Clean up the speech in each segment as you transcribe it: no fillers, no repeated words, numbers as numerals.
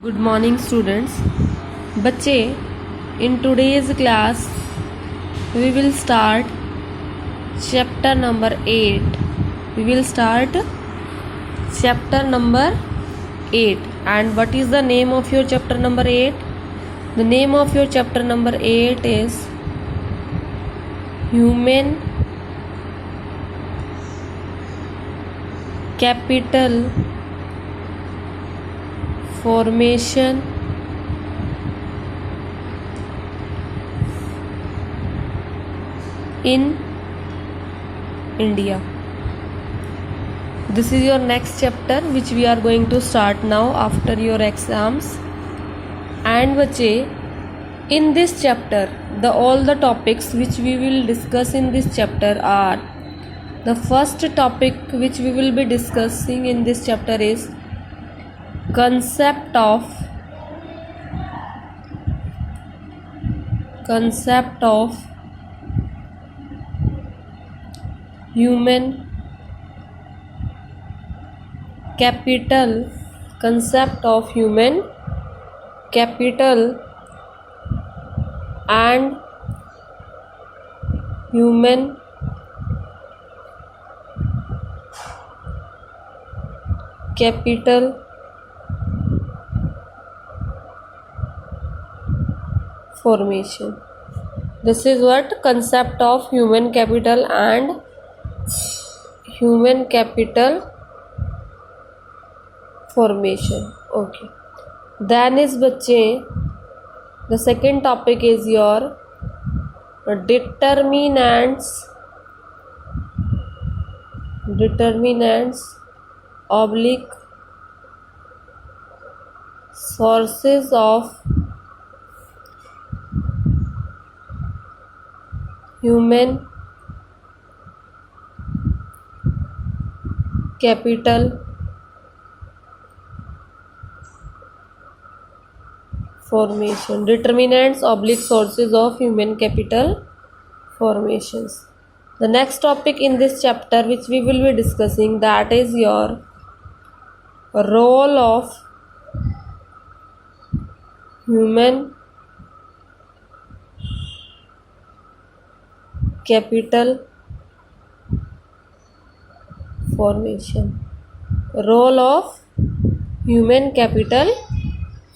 Good morning students. बच्चे, in today's class we will start chapter number 8। We will start chapter number 8 and what is the name of your chapter number 8? The name of your chapter number 8 is human capital formation in India. This is your next chapter which we are going to start now after your exams. And बच्चे, in this chapter all the topics which we will discuss in this chapter are, the first topic which we will be discussing in this chapter is concept of human capital, concept of human capital and human capital formation. This is what concept of human capital and human capital formation. Okay. Then is बच्चे, the second topic is your determinants oblique sources of human capital formation. Determinants oblique sources of human capital formations. The next topic in this chapter which we will be discussing, that is your role of human capital formation. Role of human capital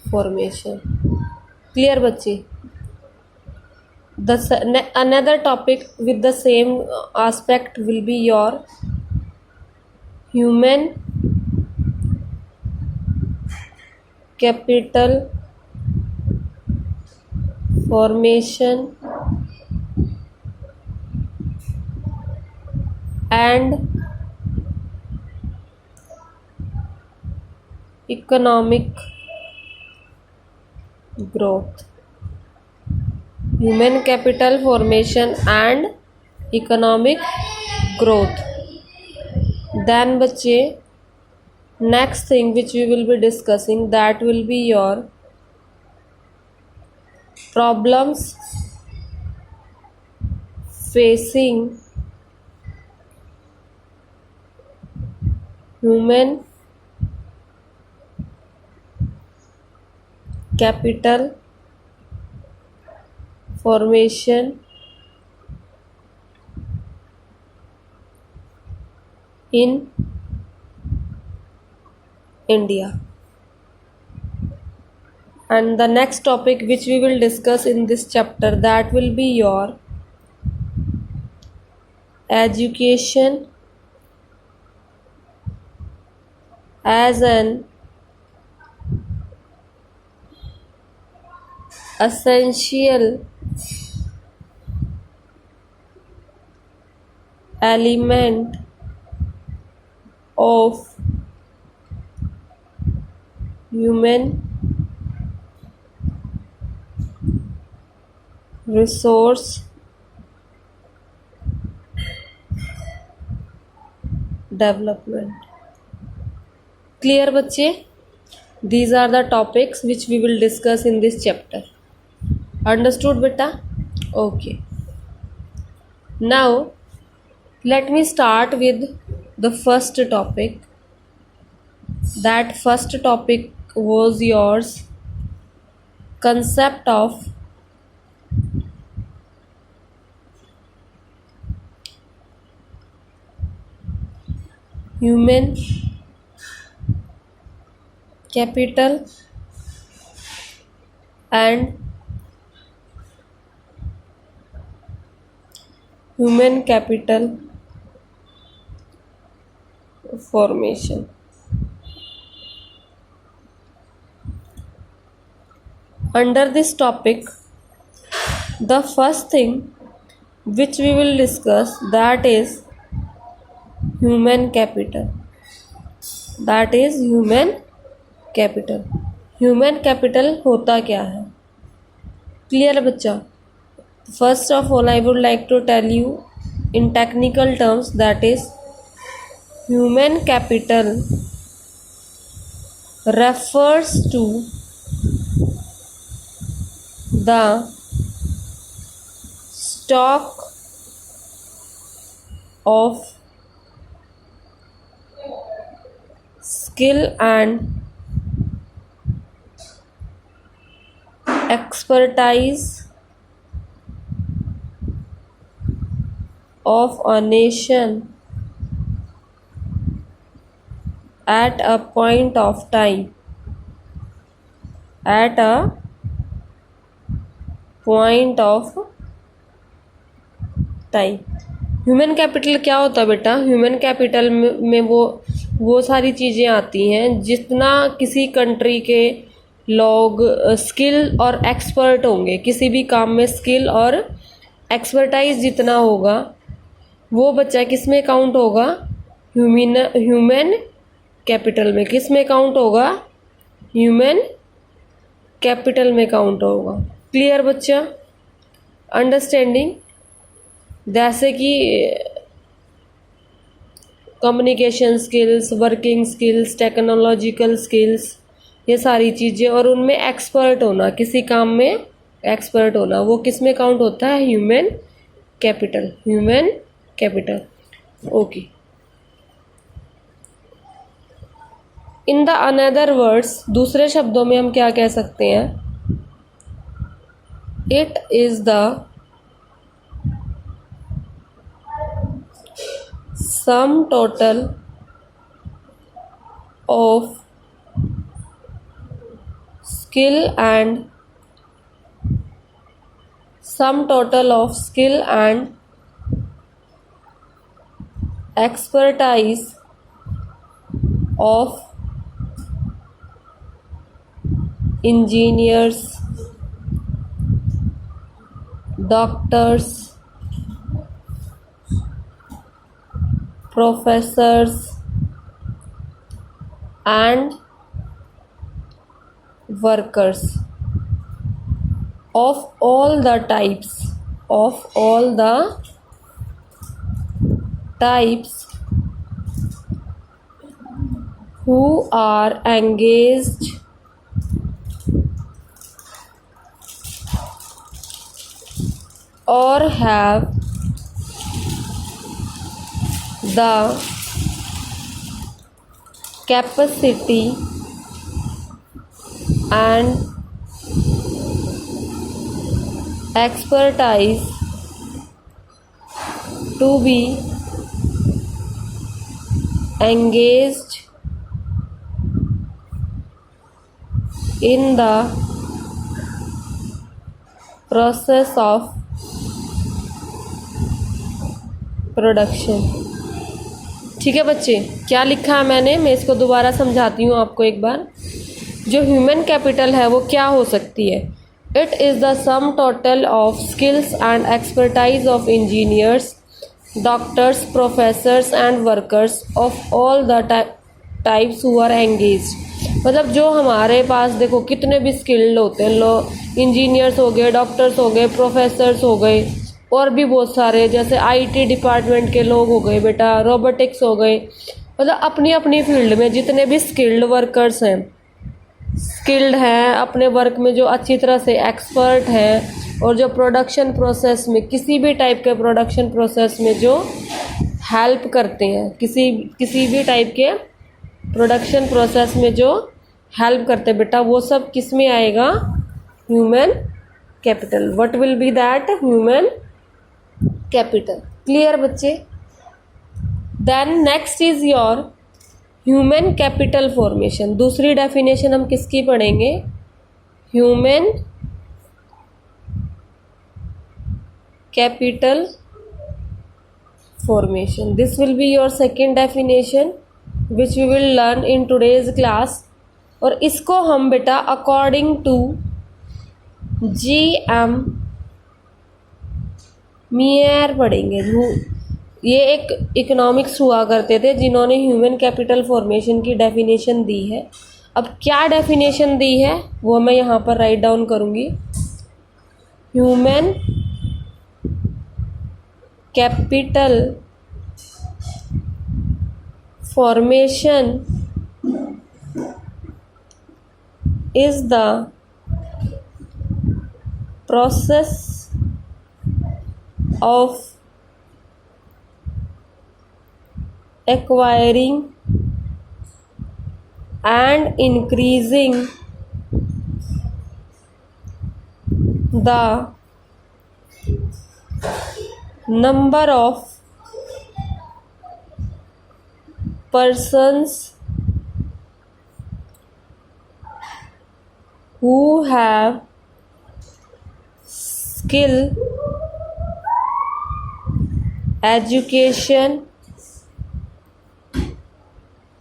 formation. Clear बच्चे? Another topic with the same aspect will be your human capital formation and economic growth. Human capital formation and economic growth. Then बच्चे, next thing which we will be discussing, that will be your problems facing human capital formation in India. And the next topic which we will discuss in this chapter, that will be your education as an essential element of human resource development. Clear बच्चे? These are the topics which we will discuss in this chapter. Understood beta? Okay. Now let me start with the first topic. That first topic was yours concept of human capital and human capital formation? Under this topic, the first thing which we will discuss, that is human capital. That is human capital. Human capital होता क्या है? Clear है बच्चा? First of all, I would like to tell you in technical terms, that is human capital refers to the stock of skill and expertise of a nation at a point of time. At a point of time. Human capital क्या होता है बेटा? Human capital में वो सारी चीज़ें आती हैं जितना किसी कंट्री के लोग स्किल और एक्सपर्ट होंगे, किसी भी काम में स्किल और एक्सपर्टाइज जितना होगा, वो बच्चा किस में काउंट होगा? ह्यूमन कैपिटल में. किस में काउंट होगा? ह्यूमन कैपिटल में काउंट होगा. क्लियर बच्चा? अंडरस्टैंडिंग? जैसे कि communication skills, working skills, technological skills, ये सारी चीज़ें, और उनमें एक्सपर्ट होना, किसी काम में एक्सपर्ट होना, वो किस में काउंट होता है? Human capital. Human capital. Okay. In the another words, दूसरे शब्दों में हम क्या कह सकते हैं? It is the sum total of skill and expertise of engineers, doctors, professors and workers of all the types who are engaged or have the capacity and expertise to be engaged in the process of production. ठीक है बच्चे, क्या लिखा है मैंने, मैं इसको दोबारा समझाती हूँ आपको एक बार. जो ह्यूमन कैपिटल है वो क्या हो सकती है? It is the sum total of skills and expertise of engineers, doctors, professors and workers of all the types who are engaged. मतलब जो हमारे पास देखो कितने भी स्किल्ड होते हैं लोग, इंजीनियर्स हो गए, डॉक्टर्स हो गए, प्रोफेसर्स हो गए, और भी बहुत सारे, जैसे आईटी डिपार्टमेंट के लोग हो गए बेटा, रोबोटिक्स हो गए, मतलब अपनी अपनी फील्ड में जितने भी स्किल्ड वर्कर्स हैं, स्किल्ड हैं अपने वर्क में, जो अच्छी तरह से एक्सपर्ट हैं, और जो प्रोडक्शन प्रोसेस में, किसी भी टाइप के प्रोडक्शन प्रोसेस में जो हेल्प करते हैं, किसी भी टाइप के प्रोडक्शन प्रोसेस में जो हेल्प करते बेटा, वो सब किस में आएगा? Human capital. What will be that? Human capital. Clear बच्चे? Then next is your human capital formation. दूसरी डेफिनेशन हम किसकी पढ़ेंगे? Human capital formation. This will be your second definition which we will learn in today's class. और इसको हम बेटा according to GM मियर पढ़ेंगे. ये एक इकोनॉमिक्स हुआ करते थे जिन्होंने ह्यूमन कैपिटल फॉर्मेशन की डेफिनेशन दी है. अब क्या डेफिनेशन दी है वो मैं यहाँ पर राइट डाउन करूँगी. Human capital formation is the process of acquiring and increasing the number of persons who have skill, education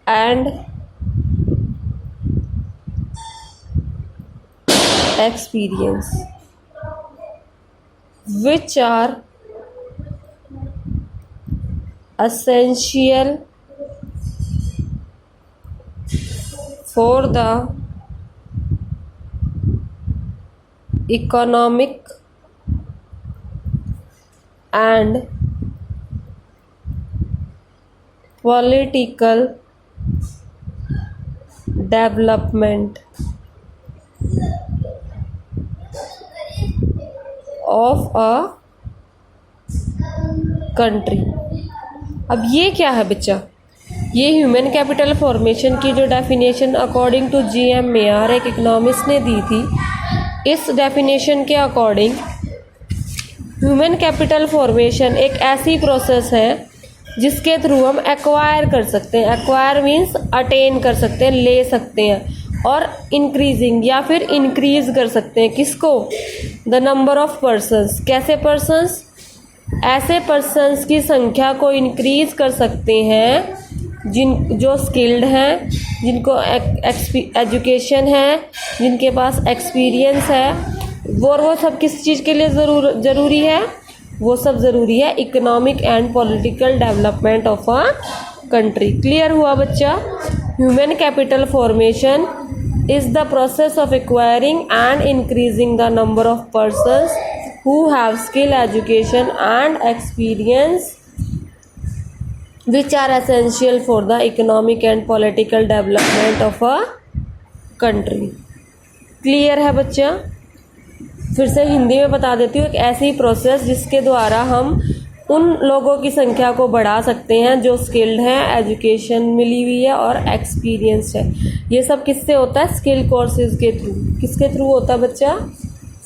and experience, which are essential for the economic and political development of a country. अब ये क्या है बच्चा? ये human capital formation की जो definition according to GM Meyer एक economist ने दी थी, इस डेफिनेशन के अकॉर्डिंग ह्यूमन कैपिटल फॉर्मेशन एक ऐसी प्रोसेस है जिसके थ्रू हम एक्वायर कर सकते हैं. एक्वायर मीन्स अटेन कर सकते हैं, ले सकते हैं, और इंक्रीजिंग या फिर इंक्रीज कर सकते हैं. किसको? The number of persons. कैसे पर्सन्स? ऐसे पर्सन्स की संख्या को इंक्रीज कर सकते हैं जो स्किल्ड हैं, जिनको एजुकेशन है, जिनके पास एक्सपीरियंस है. वो सब किस चीज़ के लिए ज़रूरी है? वो सब ज़रूरी है economic and political development of a country. Clear हुआ बच्चा? Human capital formation is the process of acquiring and increasing the number of persons who have skill, education and experience which are essential for the economic and political development of a country. Clear है बच्चा? फिर से हिंदी में बता देती हूँ. एक ऐसी प्रोसेस जिसके द्वारा हम उन लोगों की संख्या को बढ़ा सकते हैं जो स्किल्ड हैं, एजुकेशन मिली हुई है और एक्सपीरियंस है. ये सब किससे होता है? स्किल कोर्सेज के थ्रू. किसके थ्रू होता है बच्चा?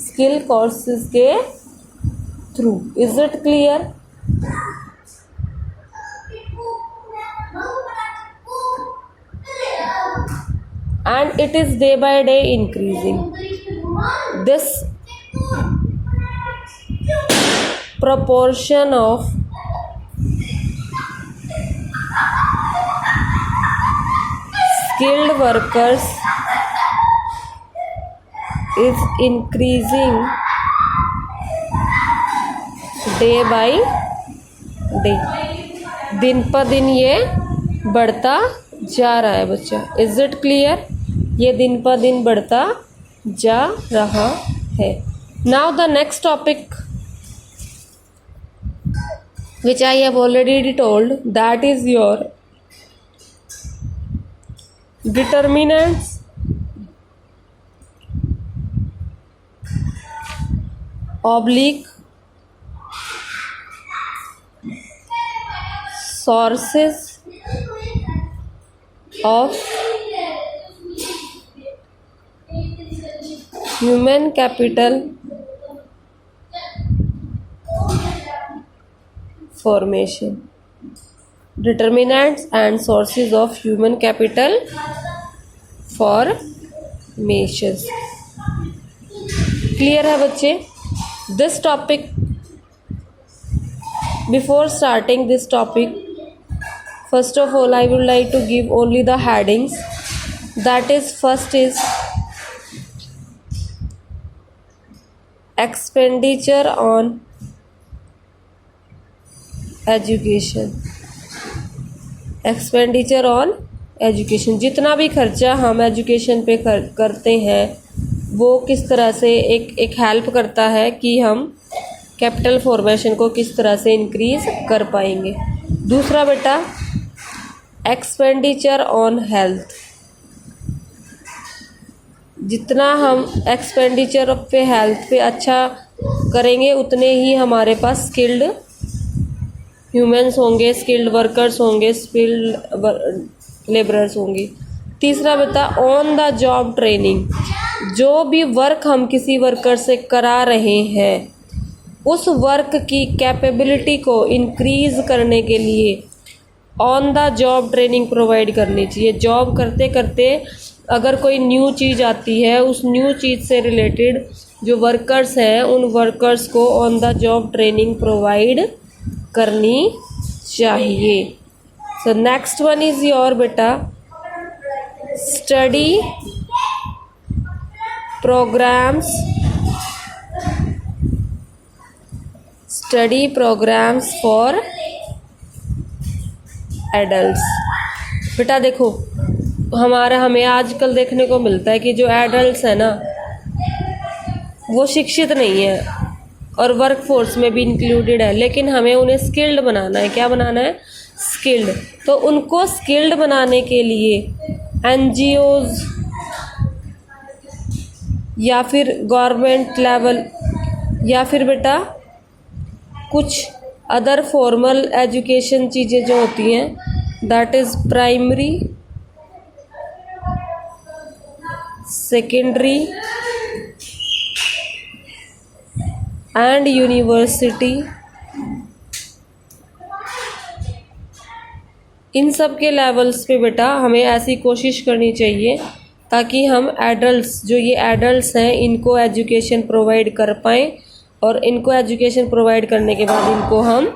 स्किल कोर्सेज के through. Is it clear? And it is day by day increasing. This proportion of skilled workers is increasing day by day. दिन पर दिन ये बढ़ता जा रहा है बच्चा. Is it clear? ये दिन पर दिन बढ़ता जा रहा है. Now the next topic which I have already told, that is your determinants oblique sources of human capital formation, determinants and sources of human capital formations. Clear है बच्चे? This topic, before starting this topic, first of all I would like to give only the headings. That is, first is expenditure on education. Expenditure on education, जितना भी खर्चा हम education पे करते हैं वो किस तरह से एक हेल्प करता है कि हम कैपिटल फॉर्मेशन को किस तरह से इंक्रीज कर पाएंगे. दूसरा बेटा एक्सपेंडिचर ऑन हेल्थ. जितना हम एक्सपेंडिचर पे हेल्थ पे अच्छा करेंगे उतने ही हमारे पास स्किल्ड ह्यूमंस होंगे, स्किल्ड वर्कर्स होंगे, स्किल्ड लेबरर्स होंगे. तीसरा बता ऑन द जॉब ट्रेनिंग. जो भी वर्क हम किसी वर्कर से करा रहे हैं उस वर्क की कैपेबिलिटी को इंक्रीज करने के लिए on the job training provide करनी चाहिए. जॉब करते करते अगर कोई न्यू चीज़ आती है उस न्यू चीज़ से रिलेटेड जो वर्कर्स हैं उन वर्कर्स को on the job training provide करनी चाहिए. So next one is your बेटा स्टडी प्रोग्राम्स फॉर एडल्ट्स. बेटा देखो हमें आजकल देखने को मिलता है कि जो एडल्ट्स है ना वो शिक्षित नहीं है और वर्क फोर्स में भी इंक्लूडेड है, लेकिन हमें उन्हें स्किल्ड बनाना है. क्या बनाना है? स्किल्ड. तो उनको स्किल्ड बनाने के लिए एनजीओज या फिर गवर्नमेंट लेवल या फिर बेटा कुछ अदर फॉर्मल एजुकेशन चीज़ें जो होती हैं that is primary, secondary and university, इन सब के लेवल्स पे बेटा हमें ऐसी कोशिश करनी चाहिए ताकि हम एडल्ट्स जो ये एडल्ट्स हैं इनको एजुकेशन प्रोवाइड कर पाएँ और इनको एजुकेशन प्रोवाइड करने के बाद इनको हम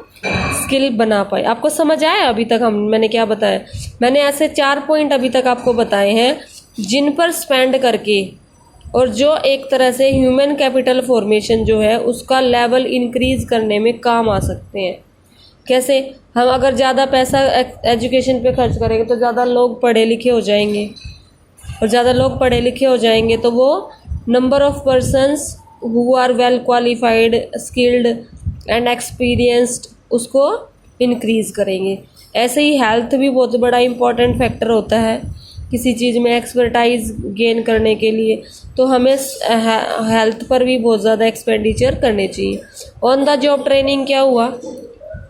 स्किल बना पाए. आपको समझ आया अभी तक मैंने क्या बताया? मैंने ऐसे 4 पॉइंट अभी तक आपको बताए हैं जिन पर स्पेंड करके और जो एक तरह से ह्यूमन कैपिटल फॉर्मेशन जो है उसका लेवल इंक्रीज करने में काम आ सकते हैं. कैसे? हम अगर ज़्यादा पैसा एजुकेशन पे खर्च करेंगे तो ज़्यादा लोग पढ़े लिखे हो जाएंगे और ज़्यादा लोग पढ़े लिखे हो जाएंगे तो वो number of persons who are well qualified, skilled and experienced उसको इंक्रीज करेंगे. ऐसे ही हेल्थ भी बहुत बड़ा इंपॉर्टेंट फैक्टर होता है किसी चीज़ में एक्सपर्टाइज गेन करने के लिए, तो हमें हेल्थ पर भी बहुत ज़्यादा एक्सपेंडिचर करने चाहिए. ऑन द जॉब ट्रेनिंग क्या हुआ?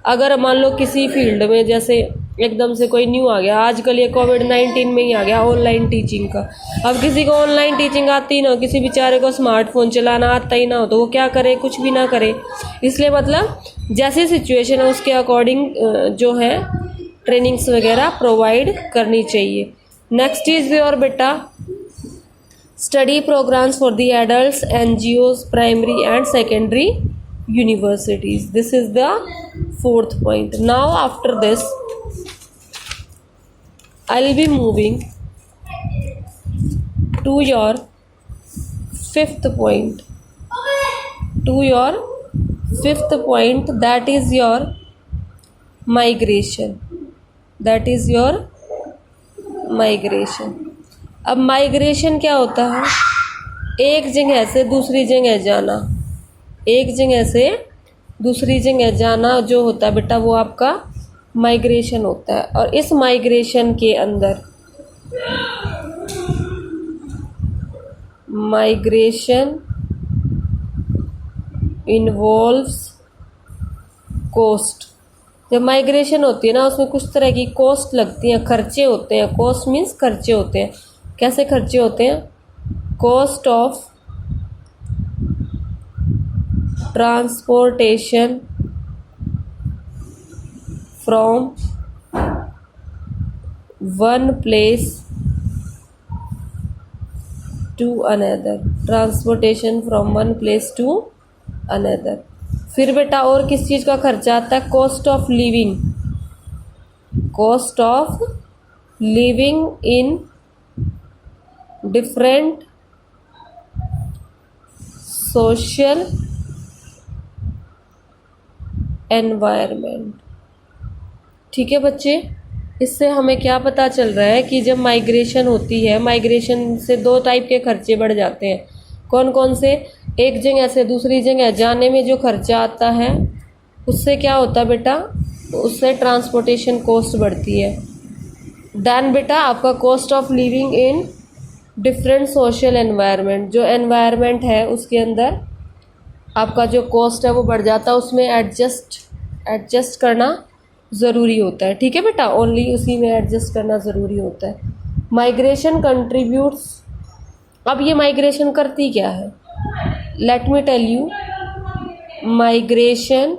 अगर मान लो किसी फील्ड में जैसे एकदम से कोई न्यू आ गया, आजकल ये कोविड-19 में ही आ गया ऑनलाइन टीचिंग का. अब किसी को ऑनलाइन टीचिंग आती ही ना हो, किसी बेचारे को स्मार्टफोन चलाना आता ही ना हो, तो वो क्या करे? कुछ भी ना करे. इसलिए मतलब जैसी सिचुएशन है उसके अकॉर्डिंग जो है ट्रेनिंग्स वगैरह प्रोवाइड करनी चाहिए. नेक्स्ट इज योर बेटा study programs for the adults, NGOs, primary and secondary universities. This is the 4th point. Now after this I'll be moving to your 5th point. That is your migration. अब migration क्या होता है? एक जगह से दूसरी जगह जाना. एक जगह से दूसरी जगह जाना जो होता है बेटा वो आपका माइग्रेशन होता है. और इस माइग्रेशन के अंदर माइग्रेशन इन्वॉल्व्स कॉस्ट. जब माइग्रेशन होती है ना उसमें कुछ तरह की कॉस्ट लगती हैं, खर्चे होते हैं. कॉस्ट मीन्स खर्चे होते हैं. कैसे खर्चे होते हैं? Cost of transportation from one place to another, transportation from one place to another. फिर बेटा और किस चीज़ का खर्चा आता है? Cost of living, cost of living in different social environment. ठीक है बच्चे, इससे हमें क्या पता चल रहा है कि जब माइग्रेशन होती है, माइग्रेशन से दो टाइप के खर्चे बढ़ जाते हैं। कौन कौन से? एक जगह से दूसरी जगह जाने में जो खर्चा आता है उससे क्या होता है बेटा? उससे ट्रांसपोर्टेशन कॉस्ट बढ़ती है। देन बेटा आपका cost of living in different social environment, जो एनवायरनमेंट है उसके अंदर आपका जो कॉस्ट है वो बढ़ जाता है, उसमें एडजस्ट करना ज़रूरी होता है। ठीक है बेटा, ओनली उसी में एडजस्ट करना ज़रूरी होता है। माइग्रेशन कंट्रीब्यूट्स, अब ये माइग्रेशन करती क्या है? Let me tell you. Migration,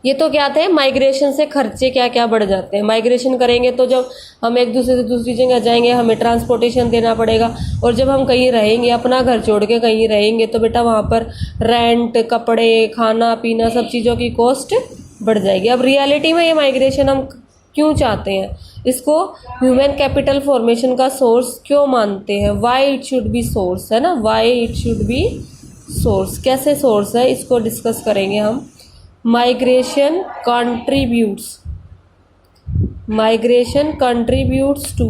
ये तो क्या थे, माइग्रेशन से खर्चे क्या क्या बढ़ जाते हैं। माइग्रेशन करेंगे तो जब हम एक दूसरे से दूसरी जगह जाएंगे हमें ट्रांसपोर्टेशन देना पड़ेगा, और जब हम कहीं रहेंगे, अपना घर छोड़ के कहीं रहेंगे, तो बेटा वहाँ पर रेंट, कपड़े, खाना पीना, सब चीज़ों की कॉस्ट बढ़ जाएगी। अब रियलिटी में ये माइग्रेशन हम क्यों चाहते हैं? इसको ह्यूमन कैपिटल फॉर्मेशन का सोर्स क्यों मानते हैं? Why it should be source, है ना, why it should be source. कैसे सोर्स है इसको डिस्कस करेंगे हम। Migration contributes to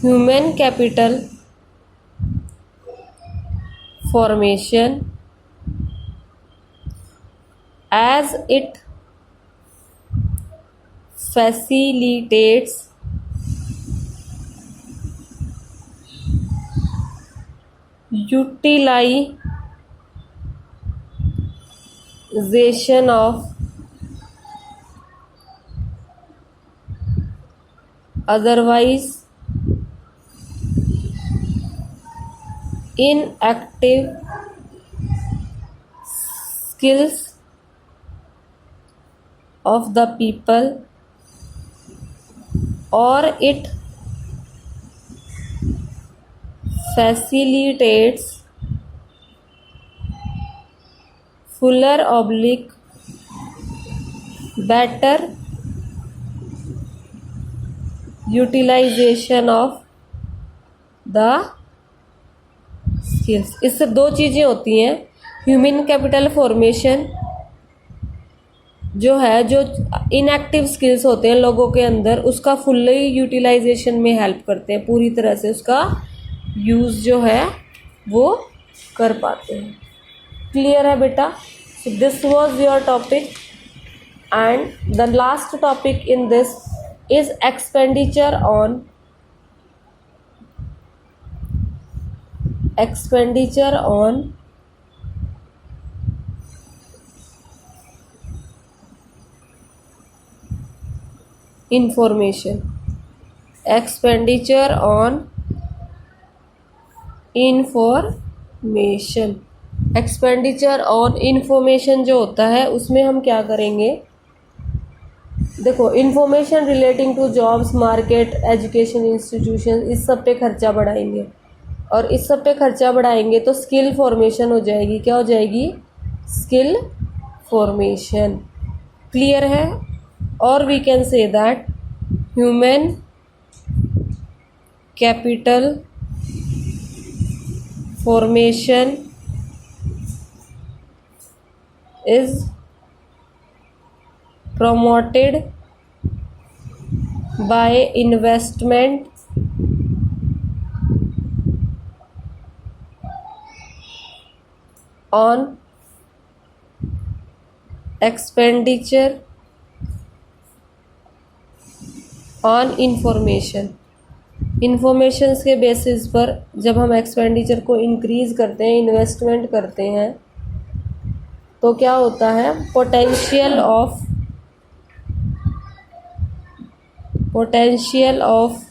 human capital formation as it facilitates utilization of otherwise inactive skills of the people, or it facilitates fuller oblique better utilization of the skills। इससे दो चीज़ें होती हैं। ह्यूमन कैपिटल फॉर्मेशन जो है, जो इनएक्टिव स्किल्स होते हैं लोगों के अंदर, उसका फुल्ली यूटिलाइजेशन में हेल्प करते हैं, पूरी तरह से उसका यूज़ जो है वो कर पाते हैं। क्लियर है बेटा? So this was your topic, and the last topic in this is expenditure on information. Expenditure on information, expenditure on information जो होता है उसमें हम क्या करेंगे? देखो, information relating to jobs, market, education institution, इस सब पे खर्चा बढ़ाएंगे, और इस सब पे खर्चा बढ़ाएंगे तो स्किल फॉर्मेशन हो जाएगी। क्या हो जाएगी? Skill formation. क्लियर है? और we can say that human capital formation is promoted by investment on expenditure on information। Informations के बेसिस पर जब हम एक्सपेंडिचर को इंक्रीज़ करते हैं, इन्वेस्टमेंट करते हैं, तो क्या होता है? Potential of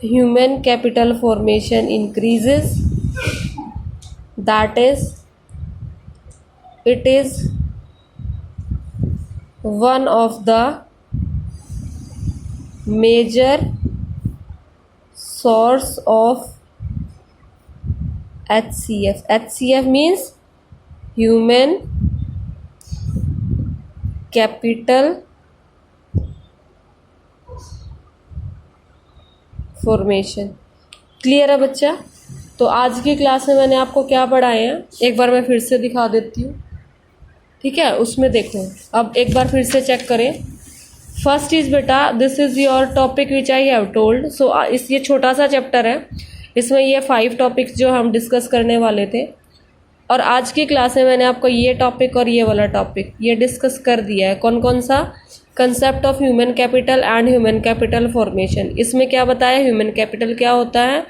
human capital formation increases, that is, it is one of the major source of HCF. HCF means human capital formation. Clear है बच्चा? तो आज की क्लास में मैंने आपको क्या पढ़ाए हैं एक बार मैं फिर से दिखा देती हूँ, ठीक है? उसमें देखो, अब एक बार फिर से चेक करें। फर्स्ट इज बेटा, this is your topic which I have told. So इस ये छोटा सा चैप्टर है, इसमें ये 5 टॉपिक्स जो हम डिस्कस करने वाले थे, और आज की क्लास में मैंने आपको ये टॉपिक और ये वाला टॉपिक ये डिस्कस कर दिया है। कौन कौन सा? Concept of human capital and human capital formation. इसमें क्या बताया ह्यूमन कैपिटल क्या होता है,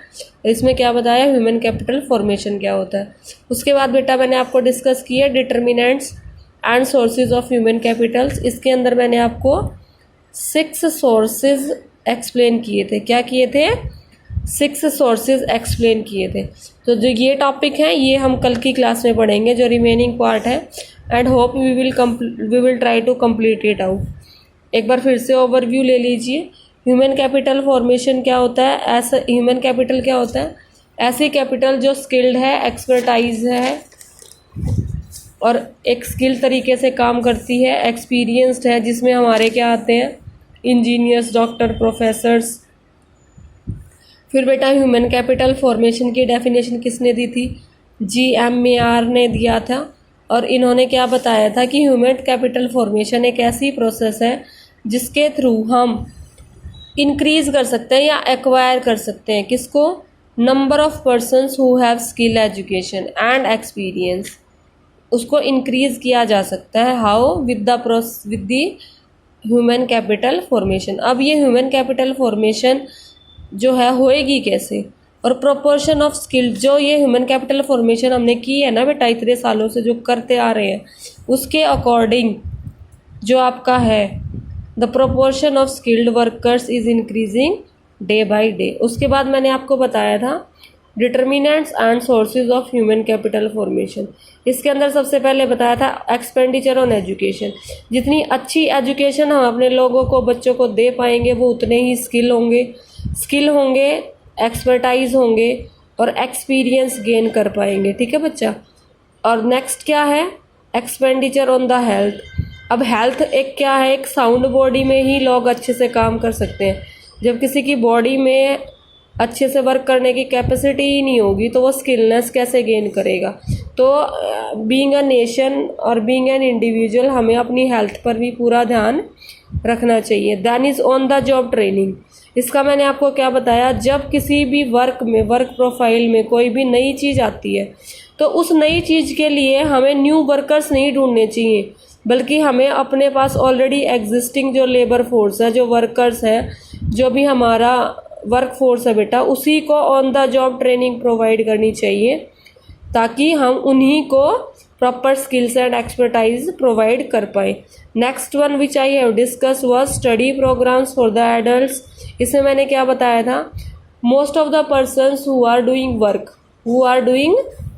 इसमें क्या बताया ह्यूमन कैपिटल फॉर्मेशन क्या होता है। उसके बाद बेटा मैंने आपको डिस्कस किया determinants and sources of human Capitals. इसके अंदर मैंने आपको 6 सोर्सेज एक्सप्लेन किए थे। क्या किए थे? 6 सोर्सेज एक्सप्लेन किए थे। तो जो ये टॉपिक है ये हम कल की क्लास में पढ़ेंगे, जो रिमेनिंग पार्ट है, and hope we will try to complete it out. एक बार फिर से ओवरव्यू ले लीजिए। ह्यूमन कैपिटल फॉर्मेशन क्या होता है? ऐसा ह्यूमन कैपिटल क्या होता है? ऐसी कैपिटल जो स्किल्ड है, एक्सपर्टाइज है और एक स्किल तरीके से काम करती है, एक्सपीरियंस्ड है, जिसमें हमारे क्या आते हैं? Engineers, doctor, professors. फिर बेटा ह्यूमन कैपिटल फॉर्मेशन की डेफिनेशन किसने दी थी? GMAR ने दिया था, और इन्होंने क्या बताया था कि ह्यूमन कैपिटल फॉर्मेशन एक ऐसी प्रोसेस है जिसके थ्रू हम इंक्रीज कर सकते हैं या एक्वायर कर सकते हैं किसको? Number of persons who have skill, education and experience. उसको इंक्रीज किया जा सकता है। How? With the human capital formation. अब ये ह्यूमन कैपिटल फॉर्मेशन जो है होएगी कैसे? और प्रोपोर्शन ऑफ स्किल, जो ये ह्यूमन कैपिटल फॉर्मेशन हमने की है ना बेटा इतने सालों से जो करते आ रहे हैं, उसके अकॉर्डिंग जो आपका है the proportion of skilled workers is increasing day by day. उसके बाद मैंने आपको बताया था determinants and sources of human capital formation. इसके अंदर सबसे पहले बताया था एक्सपेंडिचर ऑन एजुकेशन। जितनी अच्छी एजुकेशन हम अपने लोगों को, बच्चों को दे पाएंगे, वो उतने ही स्किल होंगे, एक्सपर्टाइज होंगे और एक्सपीरियंस गेन कर पाएंगे, ठीक है बच्चा? और नेक्स्ट क्या है? Expenditure on the health. अब हेल्थ एक क्या है? एक साउंड बॉडी में ही लोग अच्छे से काम कर सकते हैं। जब किसी की बॉडी में अच्छे से वर्क करने की कैपेसिटी ही नहीं होगी तो वो स्किलनेस कैसे गेन करेगा? तो बीइंग अ नेशन और बीइंग एन इंडिविजुअल हमें अपनी हेल्थ पर भी पूरा ध्यान रखना चाहिए। Then is on the job training. इसका मैंने आपको क्या बताया? जब किसी भी वर्क प्रोफाइल में कोई भी नई चीज़ आती है तो उस नई चीज़ के लिए हमें न्यू वर्कर्स नहीं ढूंढने चाहिए, बल्कि हमें अपने पास ऑलरेडी एग्जिस्टिंग जो लेबर फोर्स है, जो वर्कर्स है, जो भी हमारा वर्क फोर्स है बेटा, उसी को on the job training provide करनी चाहिए ताकि हम उन्हीं को proper skills and expertise provide कर पाए। Next one which I have discuss was study programs for the adults. इसमें मैंने क्या बताया था? Most of the persons who are doing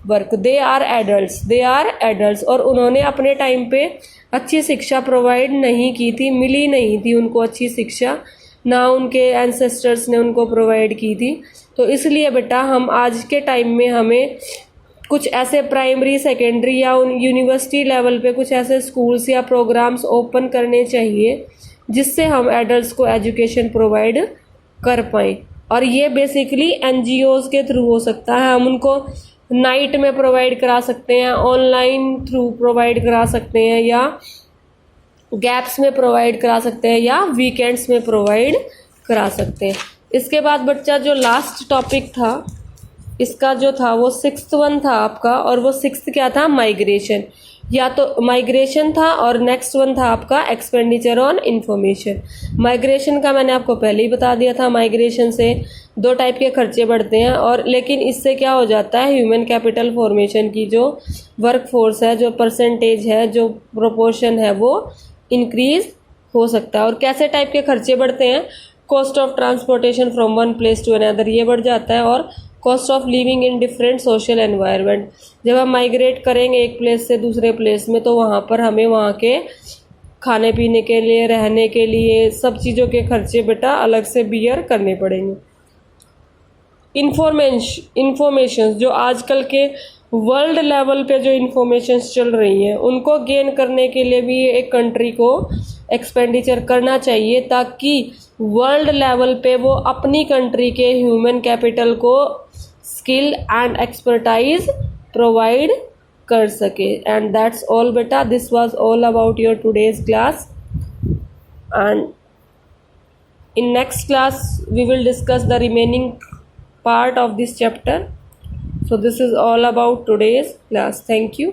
work they are adults, और उन्होंने अपने टाइम पे अच्छी शिक्षा प्रोवाइड नहीं की थी, मिली नहीं थी उनको अच्छी शिक्षा, ना उनके एंसेस्टर्स ने उनको प्रोवाइड की थी। तो इसलिए बेटा हम आज के टाइम में हमें कुछ ऐसे प्राइमरी, सेकेंडरी या यूनिवर्सिटी लेवल पे कुछ ऐसे स्कूल्स या प्रोग्राम्स ओपन करने चाहिए जिससे हम एडल्ट्स को एजुकेशन प्रोवाइड कर पाएँ। और ये बेसिकली NGOs के थ्रू हो सकता है। हम उनको नाइट में प्रोवाइड करा सकते हैं, ऑनलाइन थ्रू प्रोवाइड करा सकते हैं, या गैप्स में प्रोवाइड करा सकते हैं, या वीकेंड्स में प्रोवाइड करा सकते हैं। इसके बाद बच्चा जो लास्ट टॉपिक था इसका जो था वो 6th वन था आपका, और वो 6th क्या था? माइग्रेशन। या तो माइग्रेशन था और नेक्स्ट वन था आपका एक्सपेंडिचर ऑन इंफॉर्मेशन। माइग्रेशन का मैंने आपको पहले ही बता दिया था, माइग्रेशन से 2 टाइप के खर्चे बढ़ते हैं, और लेकिन इससे क्या हो जाता है? ह्यूमन कैपिटल फॉर्मेशन की जो वर्क फोर्स है, जो परसेंटेज है, जो प्रोपोर्शन है, वो इंक्रीज हो सकता है। और कैसे टाइप के खर्चे बढ़ते हैं? Cost of transportation from one place to another ये बढ़ जाता है, और cost of living in different social environment, जब हम माइग्रेट करेंगे एक प्लेस से दूसरे प्लेस में तो वहाँ पर हमें वहाँ के खाने पीने के लिए, रहने के लिए, सब चीज़ों के खर्चे बेटा अलग से बियर करने पड़ेंगे। इंफॉर्मेशन जो आजकल के वर्ल्ड लेवल पे जो इंफॉर्मेशंस चल रही हैं उनको गेन करने के लिए भी एक कंट्री को एक्सपेंडिचर करना चाहिए, ताकि वर्ल्ड लेवल पे वो अपनी कंट्री के ह्यूमन कैपिटल को स्किल एंड एक्सपर्टाइज प्रोवाइड कर सके। एंड दैट्स ऑल बेटा, this was all about your today's class, and in next class we will discuss the remaining part of this chapter. So this is all about today's class. Thank you.